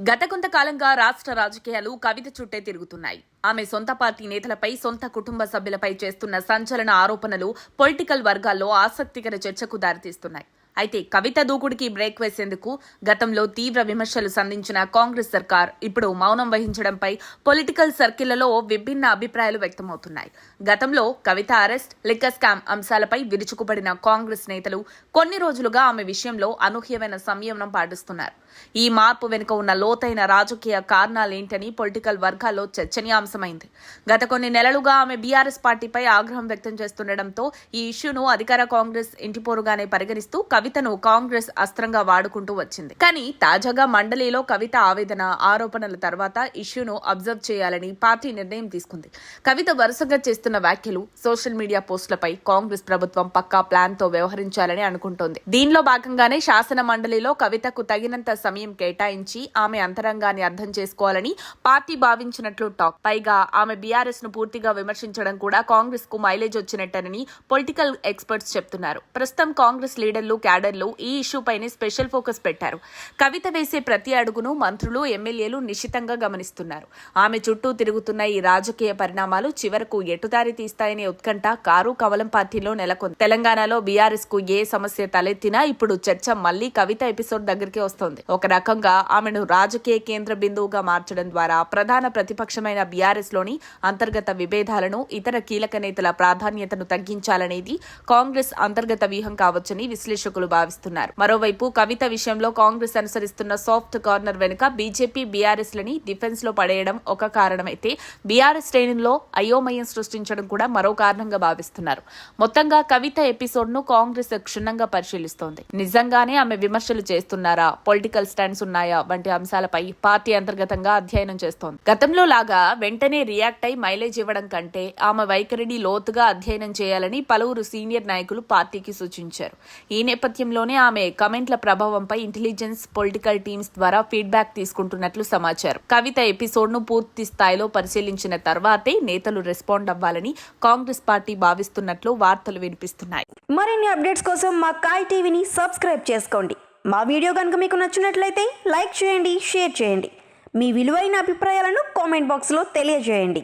గత కొంతకాలంగా రాష్ట్ర రాజకీయాలు కవిత చుట్టే తిరుగుతున్నాయి. ఆమె సొంత పార్టీ నేతలపై, సొంత కుటుంబ సభ్యులపై చేస్తున్న సంచలన ఆరోపణలు పొలిటికల్ వర్గాల్లో ఆసక్తికర చర్చకు దారితీస్తున్నాయి. అయితే కవిత దూకుడికి బ్రేక్ వేసేందుకు గతంలో తీవ్ర విమర్శలు సంధించిన కాంగ్రెస్ సర్కార్ ఇప్పుడు మౌనం వహించడంపై పొలిటికల్ సర్కిళ్లలో విభిన్న అభిప్రాయాలు వ్యక్తమవుతున్నాయి. గతంలో కవిత అరెస్ట్, లిక్కర్ స్కామ్ అంశాలపై విరుచుకుపడిన కాంగ్రెస్ నేతలు కొన్ని రోజులుగా ఆమె విషయంలో అనూహ్యమైన సంయమనం పాటిస్తున్నారు. ఈ మార్పు వెనుక ఉన్న లోతైన రాజకీయ కారణాలేంటని పొలిటికల్ వర్గాల్లో చర్చనీయాంశమైంది. గత కొన్ని నెలలుగా ఆమె బీఆర్ఎస్ పార్టీపై ఆగ్రహం వ్యక్తం చేస్తుండటంతో ఈ ఇష్యూను అధికార కాంగ్రెస్ ఇంటిపోరుగానే పరిగణిస్తూ కవితను కాంగ్రెస్ అస్త్రంగా వాడుకుంటూ వచ్చింది. కానీ తాజాగా మండలిలో కవిత ఆవేదన, ఆరోపణల తర్వాత ఇష్యూను అబ్జర్వ్ చేయాలని పార్టీ నిర్ణయం తీసుకుంది. కవిత వరుసగా చేస్తున్న వ్యాఖ్యలు, సోషల్ మీడియా పోస్టులపై కాంగ్రెస్ ప్రభుత్వం పక్కా ప్లాన్ తో వ్యవహరించాలని అనుకుంటోంది. దీనిలో భాగంగానే శాసన మండలిలో కవితకు తగినంత సమయం కేటాయించి ఆమె అంతరంగాన్ని అర్థం చేసుకోవాలని పార్టీ భావించినట్లు టాక్. పైగా ఆమె బీఆర్ఎస్ ను పూర్తిగా విమర్శించడం కూడా కాంగ్రెస్ కు మైలేజ్ వచ్చినట్టని పొలిటికల్ ఎక్స్పర్ట్స్ చెప్తున్నారు. ప్రస్తుతం కాంగ్రెస్ లీడర్లు, క్యాడర్లు ఈ ఇష్యూపైనే స్పెషల్ ఫోకస్ పెట్టారు. కవిత వేసే ప్రతి అడుగును మంత్రులు, ఎమ్మెల్యేలు నిశితంగా గమనిస్తున్నారు. ఆమె చుట్టూ తిరుగుతున్న ఈ రాజకీయ పరిణామాలు చివరకు ఎటుదారి తీస్తాయనే ఉత్కంఠ కారు కమలం పార్టీలో నెలకొంది. తెలంగాణలో బీఆర్ఎస్ కు ఏ సమస్య తలెత్తినా ఇప్పుడు చర్చ మళ్లీ కవిత ఎపిసోడ్ దగ్గరికి వస్తోంది. ఒక రకంగా ఆమెను రాజకీయ కేంద్ర బిందువుగా మార్చడం ద్వారా ప్రధాన ప్రతిపక్షమైన బీఆర్ఎస్ లోని అంతర్గత విభేదాలను, ఇతర కీలక నేతల ప్రాధాన్యతను తగ్గించాలనేది కాంగ్రెస్ అంతర్గత వ్యూహం కావచ్చని విశ్లేషకులు భావిస్తున్నారు. మరోవైపు కవిత విషయంలో కాంగ్రెస్ అనుసరిస్తున్న సాఫ్ట్ కార్నర్ వెనుక బీజేపీ, బీఆర్ఎస్ లని డిఫెన్స్ లో పడేయడం ఒక కారణమైతే బీఆర్ఎస్ శ్రేణుల్లో అయోమయం సృష్టించడం కూడా మరో కారణంగా భావిస్తున్నారు. మొత్తంగా కవిత ఎపిసోడ్ ను కాంగ్రెస్ క్షుణ్ణంగా పరిశీలిస్తోంది. నిజంగానే ఆమె విమర్శలు చేస్తున్నారా, పొలిటికల్ స్టాండ్స్ ఉన్నాయా వంటి అంశాలపై పార్టీ అంతర్గతంగా అధ్యయనం చేస్తోంది. గతంలో లాగా వెంటనే రియాక్ట్ అయి మైలేజ్ ఇవ్వడం కంటే ఆమె వైఖరిని లోతుగా అధ్యయనం చేయాలని పలువురు సీనియర్ నాయకులు పార్టీకి సూచించారు. ఈ నేపథ్యంలోనే ఆమె కమెంట్ల ప్రభావంపై ఇంటెలిజెన్స్, పొలిటికల్ టీమ్స్ ద్వారా ఫీడ్బ్యాక్ తీసుకుంటున్నట్లు సమాచారం. కవిత ఎపిసోడ్ ను పూర్తి స్థాయిలో పరిశీలించిన తర్వాతే నేతలు రెస్పాండ్ అవ్వాలని కాంగ్రెస్ పార్టీ భావిస్తున్నట్లు వార్తలు వినిపిస్తున్నాయి. మరిన్ని అప్డేట్స్ కోసం మా కాయ్ టీవీని సబ్స్క్రైబ్ చేసుకోండి. మా వీడియో కనుక మీకు నచ్చినట్లయితే లైక్ చేయండి, షేర్ చేయండి. మీ విలువైన అభిప్రాయాలను కామెంట్ బాక్స్లో తెలియజేయండి.